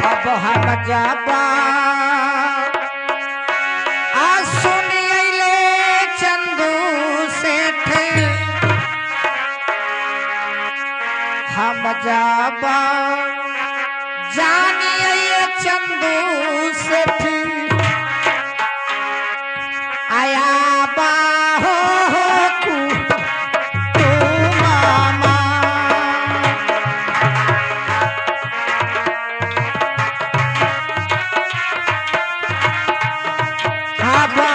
अब हम जाबा आज सुनिए चंदू सेठ हम जाबा जानिए चंदू सेठ आया बा हो तू मामा आबा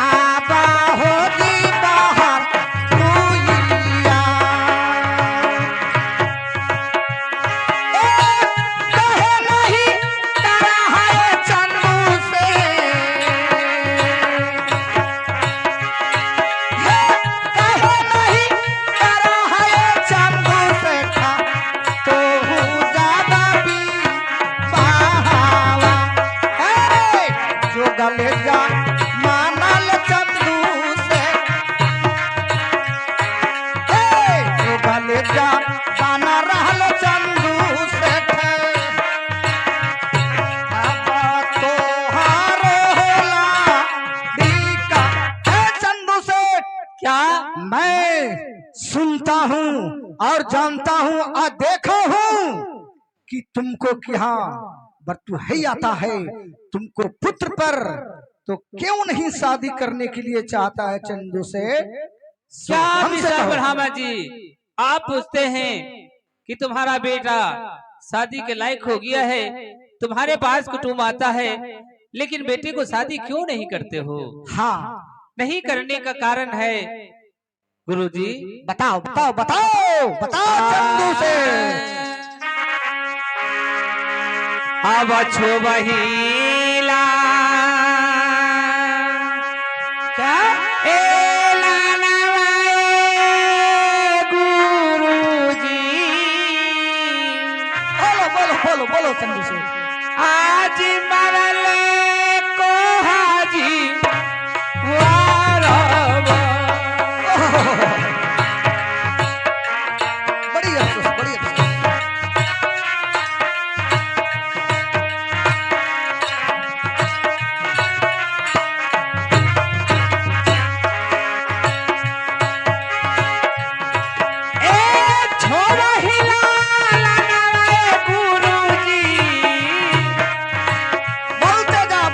आबा हो जी बाहर तू इया कहे नहीं तारा है चंदू से कहे नहीं तारा है चंदू से था तो ज्यादा भी बहावा जो गले जा मानल चंदू से जो गले जा गाना रहल चंदू से अब तोहार होला बीका चंदू से क्या मैं सुनता हूँ और जानता हूँ और देखा हूँ कि तुमको क्या बर्तु है आता है तुमको पुत्र पर तो क्यों नहीं शादी करने के लिए चाहता है चंदू से क्या मिस्टर ब्रह्मा जी आप पूछते हैं कि तुम्हारा बेटा शादी के लायक हो गया है, तुम्हारे पास कुटुंब आता है, लेकिन बेटे को शादी क्यों नहीं करते हो? हाँ नहीं करने का कारण है गुरुजी। बताओ बताओ बताओ बताओ चंदू से अब छो बहिला क्या ए लालवाए गुरुजी बोलो बोलो बोलो बोलो चंदू से आज मरल को हाजी वारवा। बड़ी अफसोस बड़ी अफसोस बोलते जाओ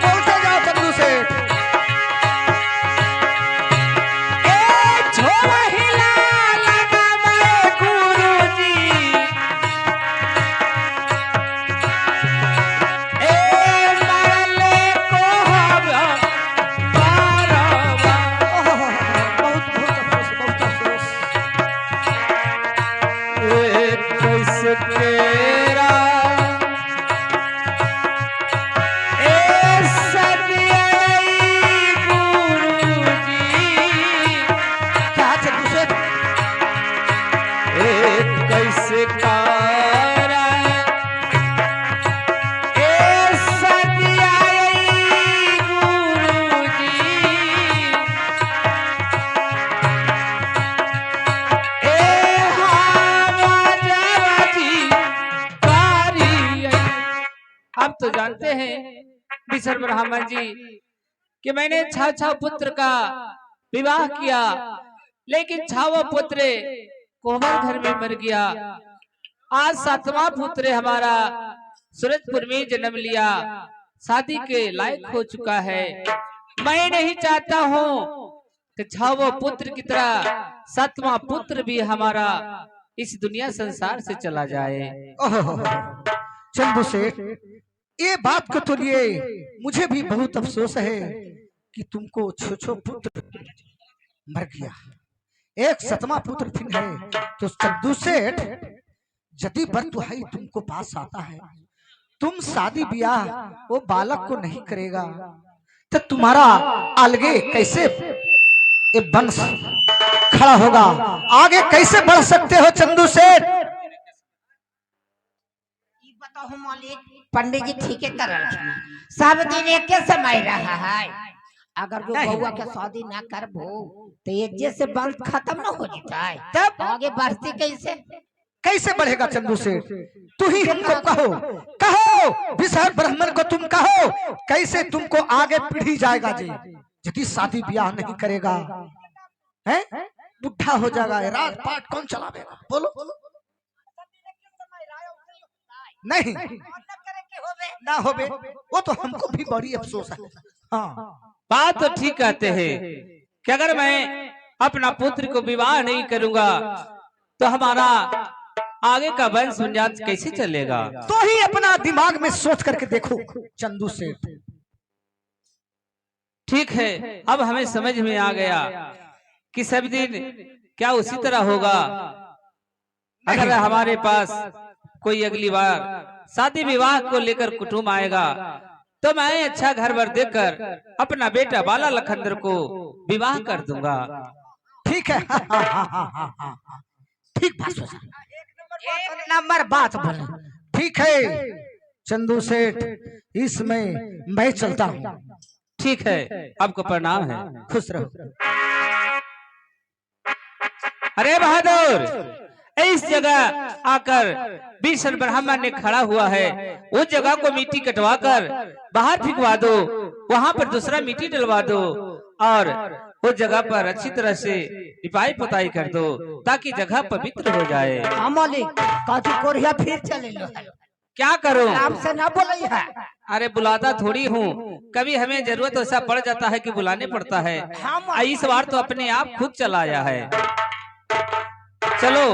चंदू से बहुत बहुत अफसोस बहुत अफसोस क्या चंदू से कैसे कारा ए सदियाई गुरुजी ए हावाजी कारी। आप तो जानते हैं विशर ब्राह्मण जी कि मैंने छाछा पुत्र का विवाह किया, लेकिन छावा पुत्र कोमल घर में मर गया। आज सातवां पुत्र हमारा सूरजपुर में जन्म लिया, शादी के लायक हो चुका है। मैं नहीं चाहता हूँ कि छावो पुत्र की तरह सातवां पुत्र भी हमारा इस दुनिया संसार से चला जाए। चंदू सेठ ये बात को तो लिए मुझे भी बहुत अफसोस है कि तुमको छो पुत्र मर गया, एक सतमा पुत्र फिर है तो चंदू सेठ यदि बर्तुहाई तुमको पास आता है, तुम शादी ब्याह वो बालक को नहीं करेगा तो तुम्हारा अलगे कैसे ये वंश खड़ा होगा, आगे कैसे बढ़ सकते हो चंदू सेठ? बताओ मालिक, पंडित जी ठीक है कर रहे हैं, सब दिन एक के समय रहा है। अगर जो बउआ के शादी ना करबो तो एक जैसे वंश खत्म न हो जाता है, तब आगे बढ़ती कैसे? कैसे बढ़ेगा चंदू सेठ? तू ही हमको कहो, कहो विषहर ब्राह्मण को तुम कहो, कैसे तुमको आगे पीढ़ी जाएगा जी यदि शादी ब्याह नहीं करेगा, हैं बुढ़ा हो जाएगा, रात पाट कौन चलावेगा? बोलो नहीं ना होवे, वो तो हमको भी बड़ी अफसोस है। हाँ बात तो ठीक कहते हैं कि अगर मैं अपना पुत्र को विवाह नहीं करूंगा तो हमारा आगे का वंश बुनियाद कैसे चलेगा? तो ही अपना दिमाग में सोच करके देखो चंदू सेठ। ठीक है, अब हमें समझ में आ गया कि सब दिन क्या उसी तरह होगा। अगर हमारे पास कोई अगली बार शादी विवाह को लेकर कुटुंब आएगा तो मैं अच्छा घर बर देकर अपना बेटा बाला लखनदर को विवाह कर दूंगा। ठीक है ठीक बात सोचा, एक नंबर बात बोले। ठीक है चंदू सेठ, इसमें मैं चलता हूँ। ठीक है, आपको प्रणाम है। खुश रहो। अरे बहादुर, इस जगह आकर विषहर ब्राह्मण ने खड़ा हुआ है, उस जगह को मिट्टी कटवा कर बाहर फेंकवा दो, वहां पर दूसरा मिट्टी डलवा दो और उस जगह पर अच्छी तरह से लिपाई पुताई कर दो ताकि जगह पवित्र हो जाए। कोरिया फिर चले लो। क्या करूं? आपसे ना बोली है। अरे बुलाता थोड़ी हूँ, कभी हमें जरूरत ऐसा पड़ जाता है कि बुलाने पड़ता है। इस बार तो अपने आप खुद चला आया है। चलो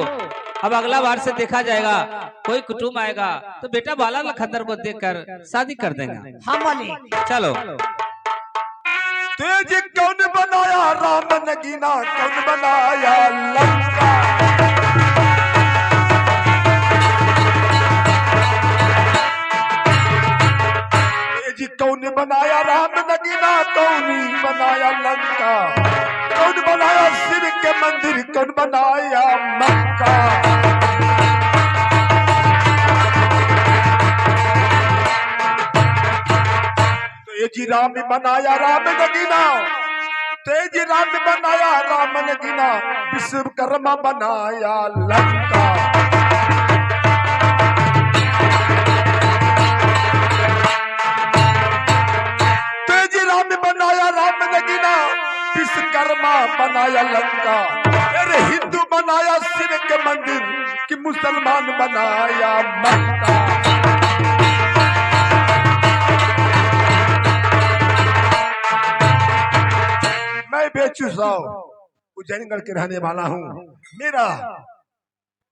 अब अगला बार से देखा जाएगा, कोई कुटुंब आएगा तो बेटा बाला लखनदर को देखकर शादी कर देंगे। चलो। तेज कौन बनाया राम नगीना, कौन बनाया लंका। तेज कौन बनाया राम नगीना, कौन बनाया लंका। कौन बनाया शिव के मंदिर, कौन बनाया मक्का। तेज राम बनाया राम नगीना, तेज राम बनाया राम नगीना। विश्वकर्मा बनाया लंका। तेज राम बनाया राम नगीना, विश्वकर्मा बनाया लंका। अरे हिंदू बनाया शिव के मंदिर, कि मुसलमान बनाया मक्का। मैं बेचू साहब उज्जैनगढ़ के रहने वाला हूँ। मेरा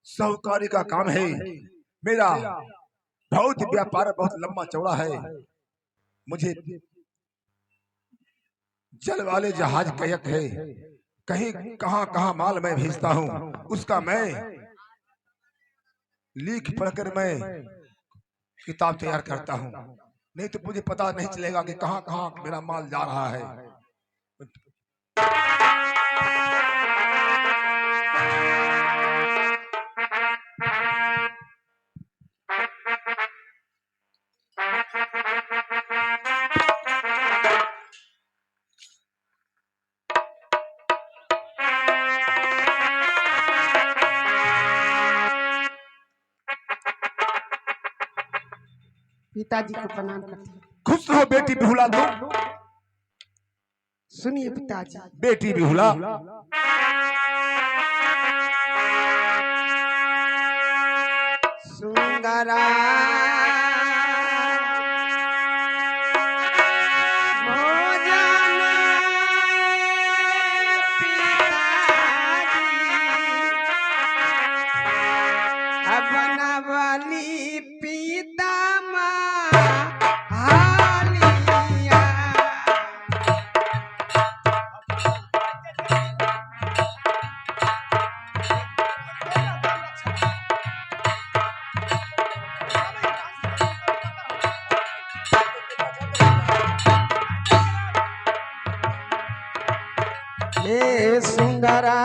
साहूकारी का काम है। मेरा बहुत व्यापार बहुत लंबा चौड़ा है। मुझे जल वाले जहाज का यक है। कहीं कहां कहां माल मैं भेजता हूँ, उसका मैं लिख पढ़कर मैं किताब तैयार करता हूँ। नहीं तो मुझे पता नहीं चलेगा कि कहां कहां मेरा माल जा रहा है। पिताजी को प्रणाम करते हैं। खुश रहो बेटी बिहुला। दो सुनिए पिताजी। बेटी बिहुला, सुंदरा बनवाली पिता हालिया। हे सुंदरा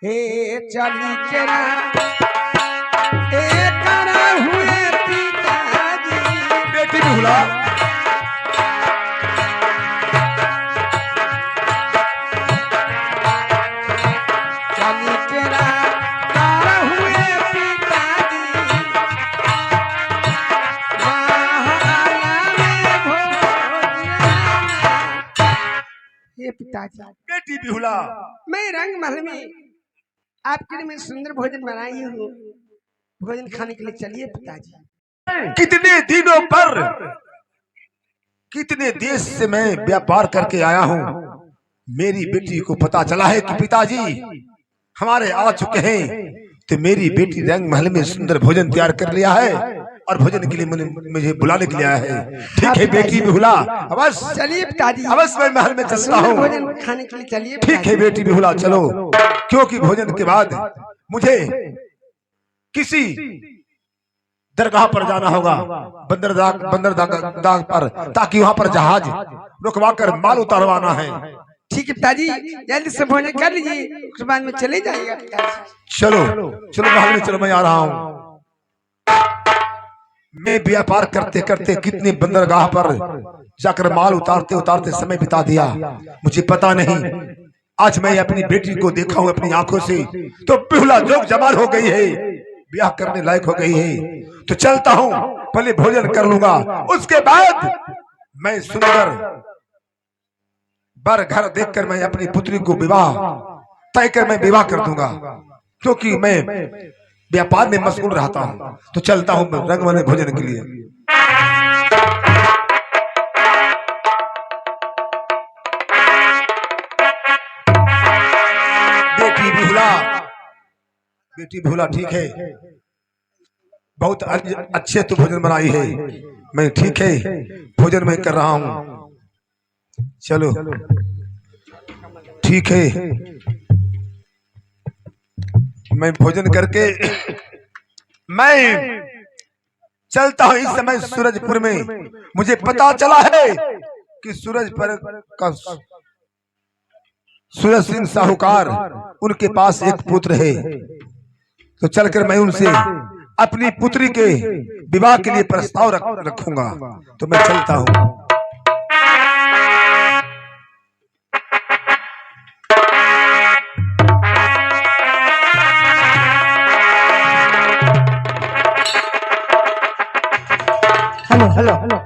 हे चली के ना ए करा हुए पिताजी। बेटी बिहुला चली के ना करा हुए पिताजी। हे पिताजी, बेटी बिहुला मैं रंग महल में आपके लिए मैं सुंदर भोजन बनाई हूँ, भोजन खाने के लिए चलिए पिताजी। कितने दिनों पर कितने देश से मैं व्यापार करके आया हूँ। मेरी बेटी को पता चला है कि पिताजी हमारे आ चुके हैं, तो मेरी बेटी रंग महल में सुंदर भोजन तैयार कर लिया है और भोजन के लिए मुझे बुलाने के लिए आया है। ठीक है बेटी बिहुला, अवश्य चलिए पिताजी, अवश्य मैं महल में चलता हूँ। भोजन खाने के लिए चलिए। ठीक है बेटी बिहुला चलो, क्योंकि भोजन के बाद मुझे किसी दरगाह पर जाना होगा, बंदरगाह पर, ताकि वहां पर जहाज रुकवा कर माल उतारवाना है। ठीक है पिताजी, जल्दी से भोजन कर लीजिए, उसके बाद में चले जाइएगा पिताजी। चलो चलो महल में चलो, मैं आ रहा हूँ। मैं व्यापार करते करते कितने बंदरगाह पर जाकर माल उतारते उतारते समय बिता दिया, मुझे पता नहीं। आज मैं अपनी बेटी को देखा हूँ अपनी आंखों से, तो बिहुला जोग जमाल हो गई है, ब्याह करने लायक हो गई है। तो चलता हूँ, पहले भोजन कर लूंगा, उसके बाद मैं सुंदर बर घर देखकर मैं अपनी पुत्री को विवाह तय कर मैं विवाह कर दूंगा, क्योंकि मैं व्यापार में मशगूल रहता हूँ। तो चलता हूँ रंगमहल में भोजन के लिए। बेटी बिहुला ठीक है, बहुत अच्छे तो भोजन बनाई है। मैं ठीक है, भोजन मैं कर रहा हूँ। चलो ठीक है, मैं भोजन करके मैं चलता हूँ। इस समय सूरजपुर में मुझे पता चला है कि सूरजपुर का सूरज सिंह साहूकार, उनके पास एक पुत्र है। तो चलकर मैं उनसे अपनी पुत्री के विवाह के लिए प्रस्ताव रखूंगा। तो मैं चलता हूँ। हेलो हेलो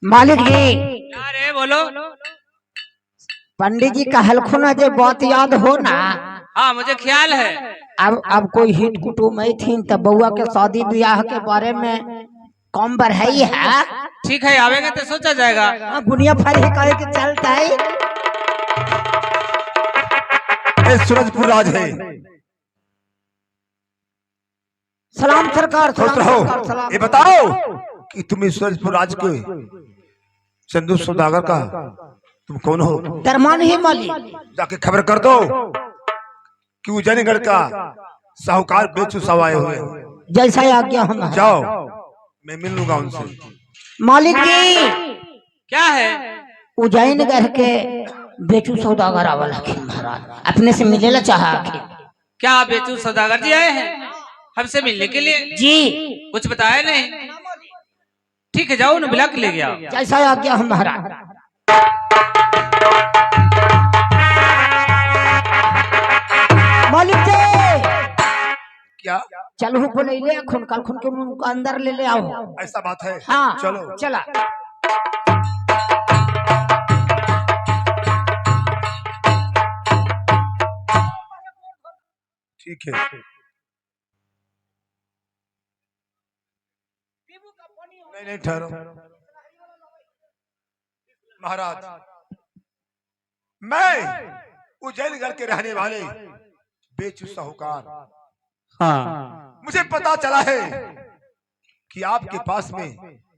मालिक जी, अरे बोलो। पंडित जी का हलखुना जो बात याद हो ना? हाँ मुझे ख्याल है। अब कोई हित कुटुम आई थी, तब बउआ के शादी ब्याह के बारे में कम बढ़ाई है। ठीक है, आवेंगे तो सोचा जाएगा। दुनिया भर ही कहे के चलता है। सूरजपुर राज है। सलाम सरकार, खुश रहो। ये बताओ कि तुम सूरजपुर राज के चंदू सौदागर का तुम कौन हो? दरमान ही मालिक। जाके खबर कर दो कि उज्जैनगढ़ का साहूकार बेचू सवाए हुए। जैसा आज्ञा हम। जाओ, मैं मिल लूंगा उनसे। मालिक जी क्या है? उज्जैनगढ़ के बेचू सौदागर आवल हकीम महाराज, अपने से मिलेला चाहा। क्या बेचू सौदागर जी आए हैं हमसे मिलने के लिए? जी कुछ बताया नहीं। ठीक है, जाओ ना बुला के ले गया। जैसा आज्ञा हम महाराज। मालिक जी क्या? चलो को ले ले, खून काल खून के उनको अंदर ले ले आओ। ऐसा बात है? हाँ चलो चला। ठीक है। नहीं ठहरो महाराज, मैं उज्जैनगढ़ के रहने वाले बेचू साहूकार। हाँ मुझे पता चला है कि आपके पास में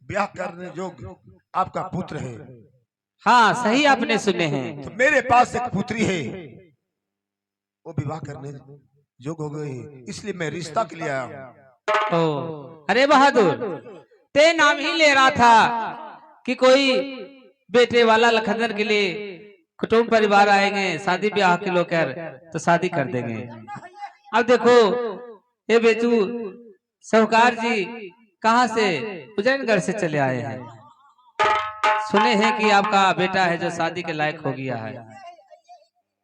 ब्याह करने जोग आपका पुत्र है। हाँ सही आपने सुने हैं। तो मेरे पास एक पुत्री है, वो विवाह करने जोग हो गई, इसलिए मैं रिश्ता के लिए आया हूँ। ओ अरे बहादुर, ते नाम ही ले रहा था कि कोई बेटे वाला लखनदर के लिए कुटुंब परिवार आएंगे, शादी ब्याह के लोग कर तो शादी कर देंगे। अब देखो ये बेचू साहूकार जी कहाँ से, उज्जैनगढ़ से चले आए हैं। सुने हैं कि आपका बेटा है जो शादी के लायक हो गया है।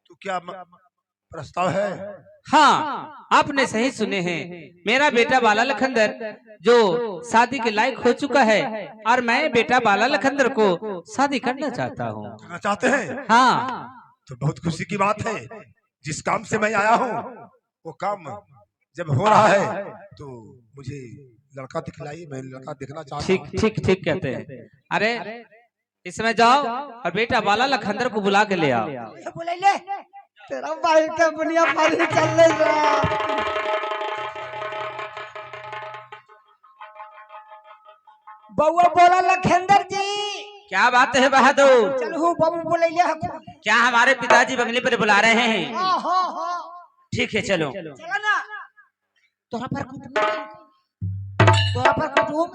तो क्या प्रस्ताव है? हाँ, आपने सही सुने हैं। मेरा बेटा बाला लखंदर जो शादी के लायक हो चुका है और मैं बेटा बाला लखंदर को शादी करना चाहता हूँ। करना चाहते हैं? हाँ, तो बहुत खुशी की बात है। जिस काम से मैं आया हूँ वो काम जब हो रहा है तो मुझे लड़का दिखलाइए, मैं लड़का देखना चाहता ठीक हूँ। ठीक ठीक कहते हैं। अरे इसमें जाओ और बेटा बाला लखंदर को बुला के ले आओ। बोले ले तेरा भाई का बुनिया पानी चल रहा। बउआ बोला लखेंदर जी। क्या बात है बहादुर? चलो बाबू बोले ले हको। क्या हमारे पिताजी बंगले पर बुला रहे हैं? हाँ हाँ हाँ ठीक है चलो। चला ना। तोरा पर कुटुम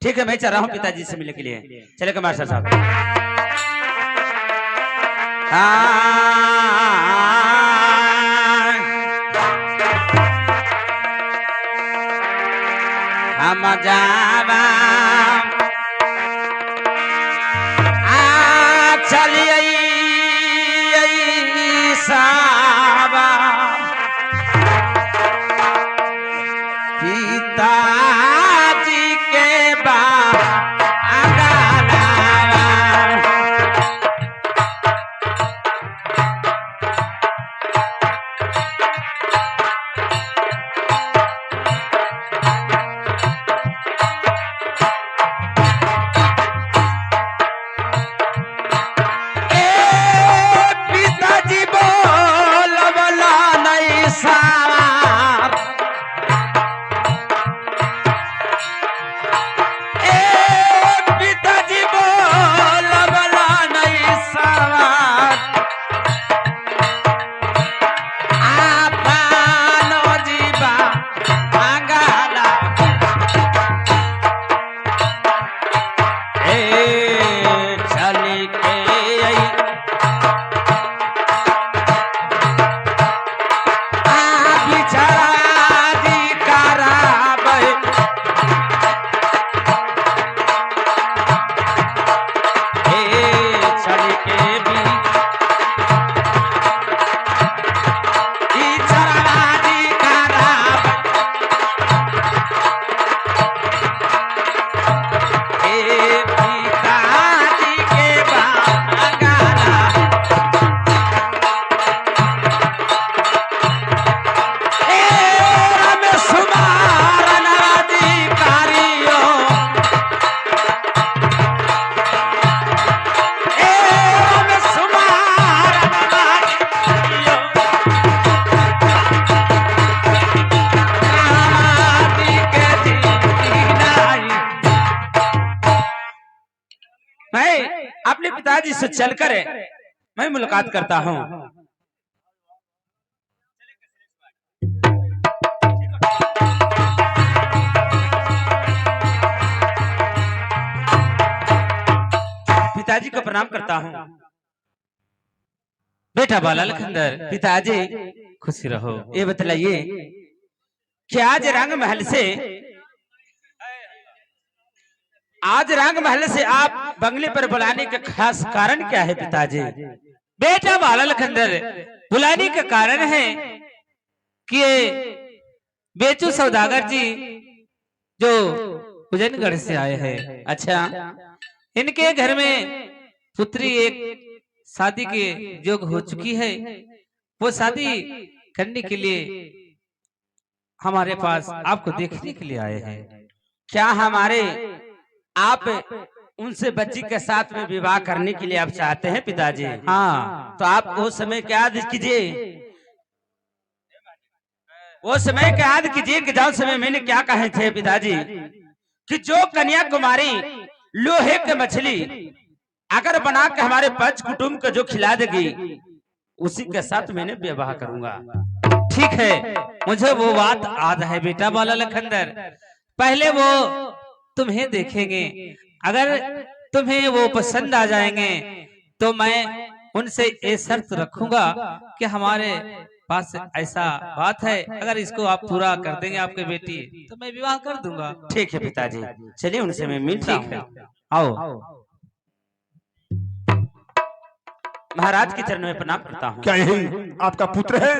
ठीक है मैं चल रहा हूँ पिताजी से मिलने के लिए। चले मास्टर साहब। हम जावा चलिए सावा पिताजी के अपने पिताजी से चलकर मैं मुलाकात करता हूँ। पिताजी को प्रणाम करता हूँ। बेटा बाला लखंदर, पिताजी खुशी रहो। ये बतलाइए कि आज रंग महल से आप बंगले पर बुलाने का खास कारण क्या है पिताजी? बेटा बाला लखंदर, बुलाने का कारण है कि बेचू सौदागर जी जो उज्जैनगढ़ से आए हैं। अच्छा, इनके घर में पुत्री एक शादी के योग हो चुकी है। वो शादी करने के लिए हमारे पास आपको देखने के लिए आए हैं। क्या हमारे आप उनसे बच्ची के साथ में विवाह करने के लिए आप चाहते हैं पिताजी? हाँ, तो आप वो समय क्या याद कीजिए, वो समय क्या याद कीजिए कि जाओ समय मैंने क्या कहे थे पिताजी कि जो कन्याकुमारी लोहे के मछली अगर बना के हमारे पंच कुटुंब को जो खिला देगी उसी के साथ मैंने विवाह करूंगा। ठीक है, मुझे वो बात याद है बेटा बाला लखंदर। पहले वो तुम्हें देखेंगे, अगर तुम्हें वो पसंद आ जाएंगे तो मैं उनसे ये शर्त रखूंगा कि हमारे पास ऐसा बात है, अगर इसको आप पूरा कर देंगे आपके बेटी, तो मैं विवाह कर दूंगा। ठीक है पिताजी, चलिए उनसे मैं मिलता ठीक है, हूँ। आओ, महाराज के चरणों में प्रणाम करता हूँ। क्या यही आपका पुत्र है?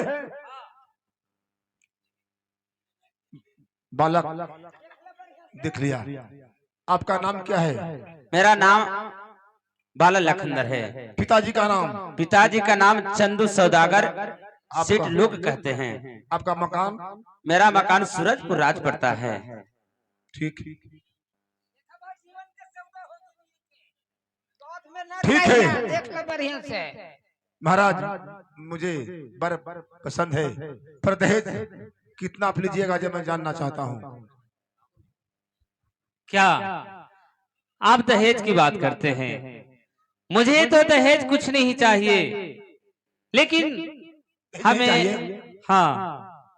बालक देख लिया। आपका नाम क्या है? मेरा नाम बाला लखनदर है। पिताजी का नाम? पिताजी का नाम चंदू सौदागर, आपका? सिट लोग कहते हैं। आपका मकान? मेरा मकान सूरजपुर राज पड़ता है। ठीक ठीक है। देख लो बढ़िया से। महाराज मुझे बर पसंद है, पर दहेज कितना आप लीजिएगा जो मैं जानना चाहता हूँ। क्या आप दहेज की बात करते हैं? मुझे तो दहेज कुछ नहीं चाहिए, लेकिन नहीं हमें चाहिए? हाँ,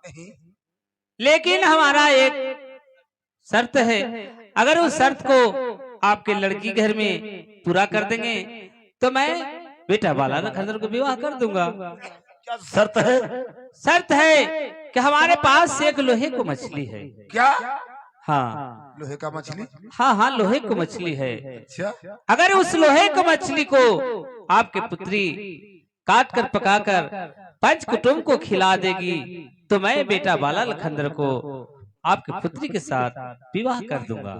नहीं। लेकिन हमारा एक शर्त है। अगर उस शर्त को आपके लड़की घर में पूरा कर देंगे तो मैं बेटा बाला लखनदर को विवाह कर दूंगा। क्या शर्त है? शर्त है कि हमारे पास एक लोहे को मछली है। क्या? हाँ लोहे का मछली? हाँ हाँ, लोहे को मछली है। अच्छा, अगर उस लोहे को मछली को आपके पुत्री काट कर पकाकर पंच कुटुंब को खिला देगी तो मैं बेटा बाला लखनदर को आपके पुत्री के साथ विवाह कर दूंगा।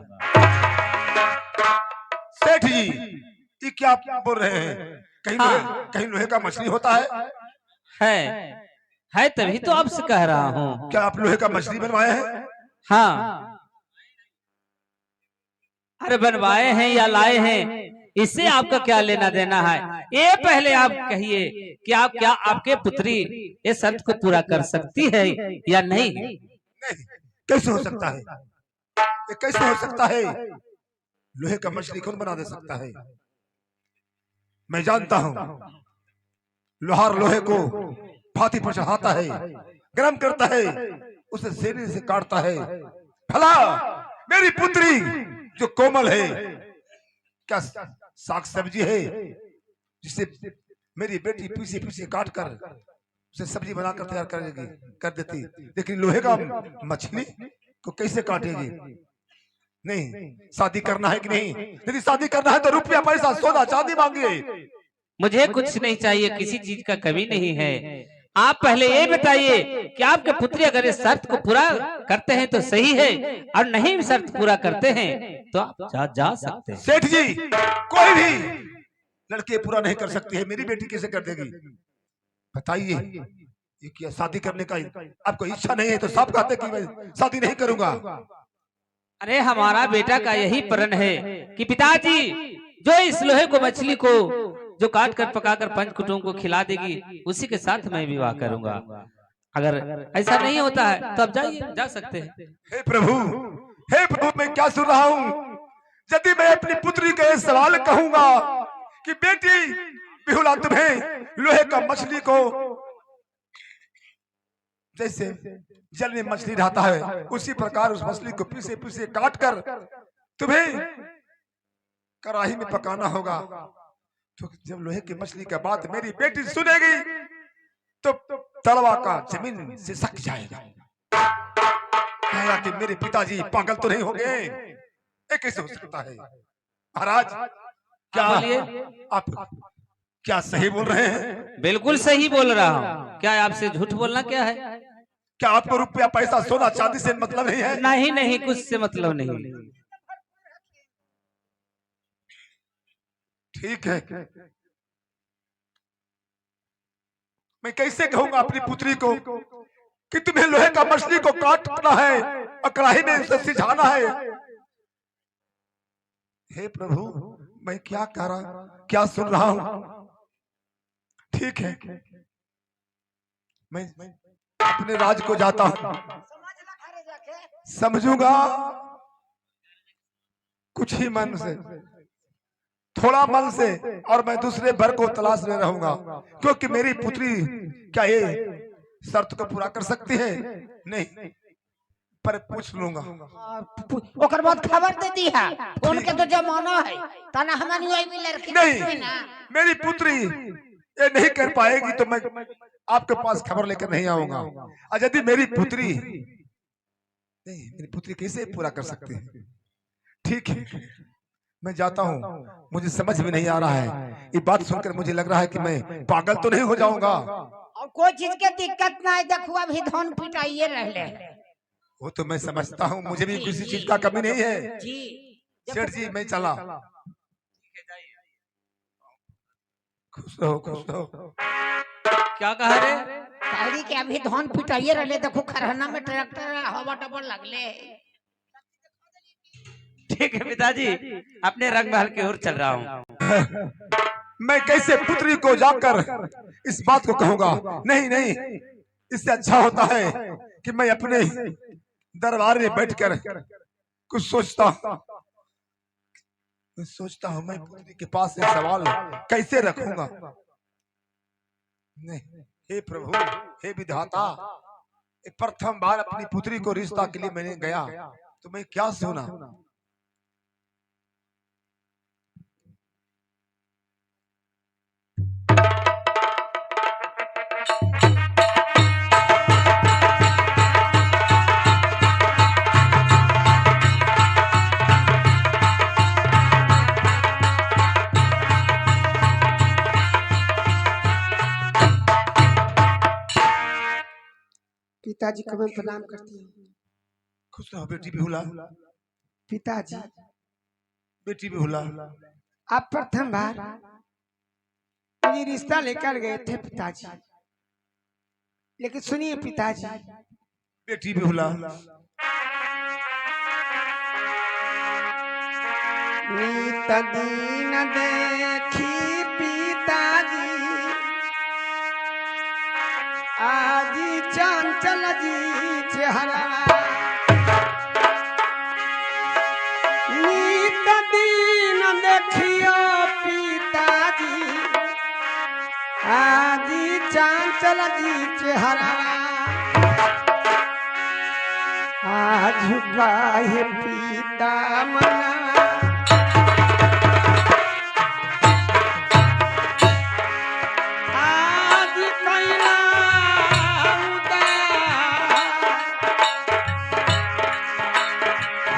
सेठ जी ये क्या आप बोल रहे हैं? कहीं लोहे का मछली होता है? है तभी तो आपसे कह रहा हूँ। क्या आप लोहे का मछली बनवाए हैं? हाँ, अरे बनवाए हैं या लाए हैं, इससे आपका क्या लेना देना है? ये पहले आप कहिए कि आप क्या आपके पुत्री ये शर्त को पूरा कर सकती है या नहीं? नहीं, कैसे हो सकता है? ये कैसे हो सकता है? लोहे का मछली कौन बना दे सकता है? मैं जानता हूँ, लोहार लोहे को फाती पर चढ़ाता है, गर्म करता है, उसे सेने से काटता है। भला मेरी पुत्री जो कोमल है, क्या साग सब्जी है जिसे मेरी बेटी पीसे पीसे काट कर उसे सब्जी बनाकर तैयार कर देती, लेकिन लोहे का मछली को कैसे काटेगी? नहीं, शादी करना है कि नहीं? यदि शादी करना है तो रुपया पैसा सोना चांदी मांगिए। मुझे कुछ नहीं चाहिए, किसी चीज का कमी नहीं है। आप पहले ये बताइए कि आपके पुत्री अगर इस शर्त को पूरा करते हैं तो सही है, और नहीं शर्त पूरा करते हैं तो आप जा सकते हैं। सेठ जी कोई भी लड़के पूरा नहीं कर सकती है, मेरी बेटी कैसे कर देगी? बताइए, ये क्या शादी करने का आपको इच्छा नहीं है तो साफ कहते कि मैं शादी नहीं करूंगा। अरे हमारा बेटा का यही प्रण है कि पिताजी जो इस लोहे को मछली को जो काट कर पकाकर पंच कुटुंब को खिला देगी उसी के साथ मैं विवाह करूंगा। अगर ऐसा नहीं होता है तो आप जाइए, जा सकते हैं। हे प्रभु मैं क्या सुन रहा हूँ? यदि मैं अपनी पुत्री का ये सवाल कहूंगा कि बेटी बिहुला तुम्हें लोहे का मछली को जैसे जल में मछली रहता है उसी प्रकार उस मछली को पीसे पीसे काट कर तुम्हें कढ़ाई में पकाना होगा, तो जब लोहे की मछली का बात मेरी बेटी सुनेगी तो तलवा का जमीन से सक जाएगा। कहेगा कि मेरे पिताजी पागल तो नहीं हो गए? ये कैसे हो सकता है? महाराज क्या आप क्या सही बोल रहे हैं? बिल्कुल सही बोल रहा हूँ। क्या आपसे झूठ बोलना क्या है? क्या आपको रुपया पैसा सोना चांदी से मतलब नहीं है? नहीं नहीं, कुछ से मतलब नहीं। ठीक है, मैं कैसे कहूंगा अपनी पुत्री को कि तुम्हें लोहे का मछली को काटना है और कढ़ाई में उसे सिझाना है? हे प्रभु मैं क्या सुन रहा हूं? ठीक है, मैं अपने राज को जाता हूं, समझूंगा कुछ ही मन से, थोड़ा मन से, और मैं दूसरे भर को तलाश में रहूंगा, क्योंकि मेरी पुत्री क्या ये शर्त को पूरा कर सकती है? नहीं, पर पूछ लूंगा। ओकर बाद खबर दे दी है उनके तो जमाना है तना हमनी वही भी लड़की नहीं, मेरी पुत्री ये नहीं कर पाएगी तो मैं आपके पास खबर लेकर नहीं आऊंगा। और यदि मेरी पुत्री नहीं, मेरी पुत्री कैसे पूरा कर सकते हैं? ठीक है, मैं जाता हूँ। मुझे समझ में नहीं आ रहा है, ये बात सुनकर मुझे लग रहा है कि मैं पागल तो नहीं हो जाऊंगा। और कोई चीज के दिक्कत ना है, देखो अभी धन पिटाइए रहले वो तो मैं समझता हूँ, मुझे भी किसी चीज का कमी नहीं है। जी। सेठ जी मैं चला। खुश रहो, खुश रहो। क्या कहा रे? कहरी के अभी धन पिटाइए रहले, देखो खरहना में ट्रैक्टर हवा डबल लगले। ठीक है पिताजी, अपने रंग महल की ओर चल रहा हूँ। मैं कैसे पुत्री को जाकर इस बात को कहूंगा? नहीं नहीं, इससे अच्छा होता है कि मैं अपने दरबार में बैठकर कुछ सोचता हूँ मैं पुत्री के पास ये सवाल कैसे रखूंगा। नहीं, हे प्रभु, हे विधाता, प्रथम बार अपनी पुत्री को रिश्ता के लिए मैंने गया तो मैं क्या सुना। पिताजी को मैं प्रणाम करती हूँ। खुश रहो बेटी बिहुला। पिताजी, बेटी बिहुला, आप प्रथम बार मुझे रिश्ता लेकर गए थे पिताजी, लेकिन सुनिए पिताजी, बेटी बिहुला, नीत दीन देखी पिताजी, आज चंचल जी चेहरा, नीत दीन देखियो पिताजी, आज चंचल जी चेहरा, आज गाहे पिता मना, आज कैला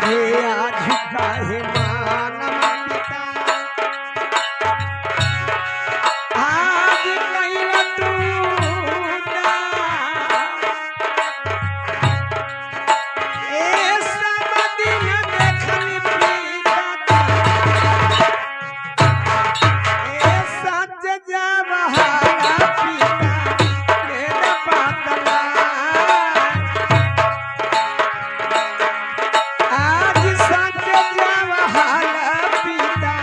हे आज गाहे मानव पिता, आज कैला तू ए सब दिन देखनी पिता, ए सच जवाहरा पिता वेद पातला, आज सच जवाहरा पिता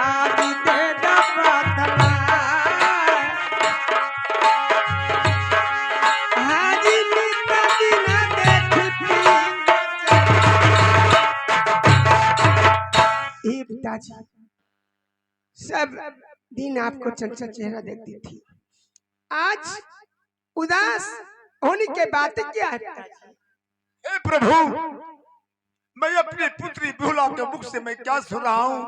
आज वेद पातला, आज नित दिन देखी हे पिताजी, सब दिन आपको चंचल चेहरा देखती थी, आज उदास होने के बात क्या है पिताजी? हे प्रभु, मैं अपनी पुत्री बिहुला के मुख से मैं क्या सुन रहा हूँ?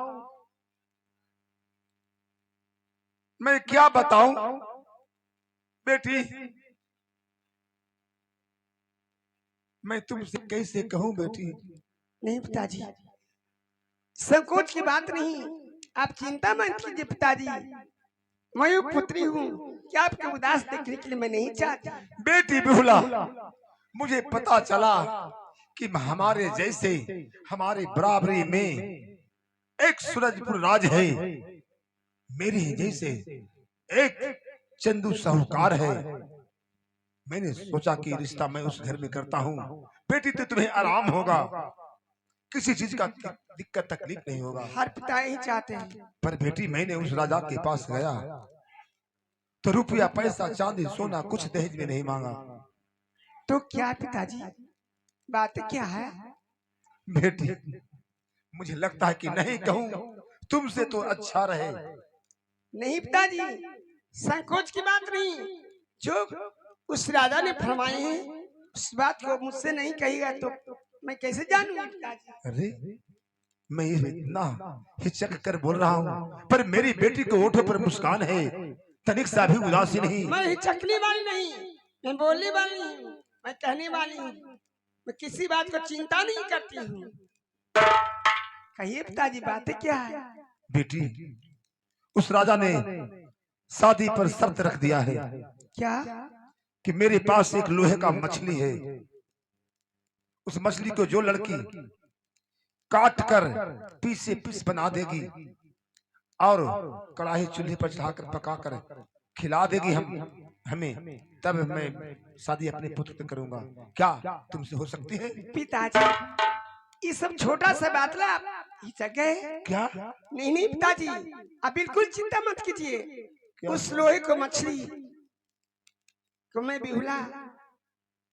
मैं क्या बताऊं बेटी? मैं तुमसे कैसे कहूं बेटी? नहीं पिताजी, संकोच की बात नहीं, आप चिंता मत कीजिए पिताजी, मैं वो पुत्री हूँ कि आपके उदास देखने के लिए मैं नहीं चाहती। बेटी बिहुला, मुझे पता चला कि हमारे जैसे हमारे बराबरी में एक सूरजपुर राज है, मेरे जैसे एक चंदू साहूकार है। मैंने सोचा कि रिश्ता मैं उस घर में करता हूँ बेटी, तो तुम्हें आराम होगा, किसी चीज का दिक्कत तकलीफ नहीं होगा। हर पिता यही चाहते हैं। पर बेटी मैंने उस राजा के पास गया तो रुपया पैसा चांदी सोना कुछ दहेज में नहीं मांगा। तो क्या पिताजी, बात क्या है? बेटी मुझे लगता है कि नहीं कहूँ तुमसे तो अच्छा रहे। नहीं पिताजी, संकोच की बात नहीं, जो उस राजा ने फरमाए हैं उस बात को मुझसे नहीं कहिएगा तो मैं कैसे जानूंगा पिताजी? अरे मैं ये इतना हिचक कर बोल रहा हूँ, पर मेरी बेटी को होठों पर मुस्कान है, तनिक सा भी उदासी नहीं। मैं हिचकने वाली नहीं, मैं बोलने वाली हूँ, मैं कहने वाली हूँ, मैं किसी बात को चिंता नहीं करती हूँ। कहिए पिताजी, बातें क्या है? बेटी, उस राजा ने शादी पर शर्त रख दिया है क्या? कि मेरे पास एक लोहे का मछली है, उस मछली को जो लड़की काट कर पीस से पीस बना देगी और कढ़ाई चूल्हे पर चढ़ाकर पकाकर खिला देगी हमें, तब मैं शादी अपने पुत्र से करूंगा। क्या तुमसे हो सकती है? पिताजी, ये सब छोटा सा बात ला हिचक गए। क्या? नहीं नहीं पिताजी, आप बिल्कुल चिंता मत कीजिए। उस लोहे को मछली को मैं बिहुला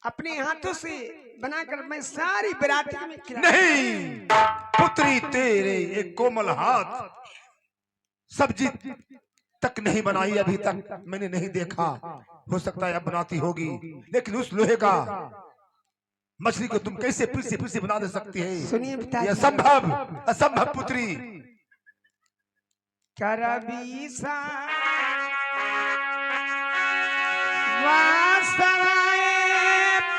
अपने हाथों से बनाकर मैं सारी बराती में खिला। नहीं पुत्री, तेरे एक कोमल हाथ सब्जी तक नहीं बनाई अभी तक मैंने नहीं देखा। हो सकता है अब बनाती होगी, लेकिन उस लोहे का मछली को तुम कैसे पीसे पीसे बना दे सकती है? सुनिए पिताजी, यह असंभव, असंभव पुत्री। करबीसा वासवाए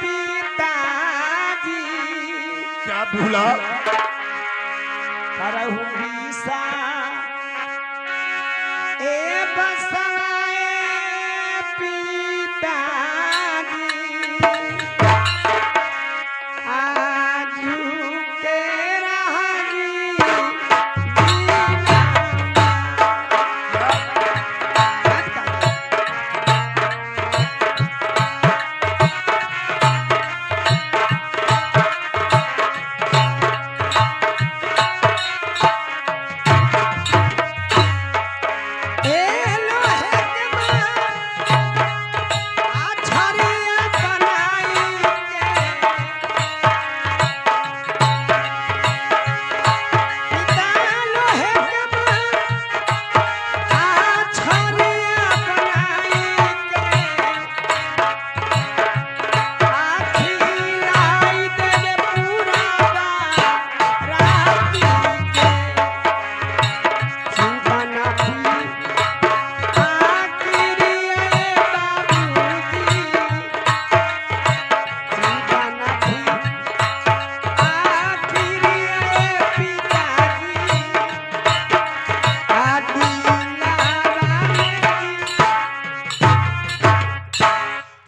पिताजी, क्या भूला? करहु बीसा ए बसवाए पिताजी, आजू के रहागी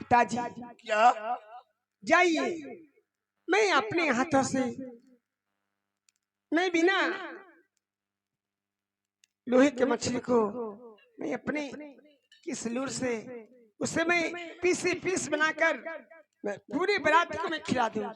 पिताजी। क्या? जाइए, मैं अपने हाथों से, मैं बिना लोहे के मछली को मैं अपने किस लूर से उसे मैं पीस बनाकर मैं पूरी बारात को मैं खिला दूं।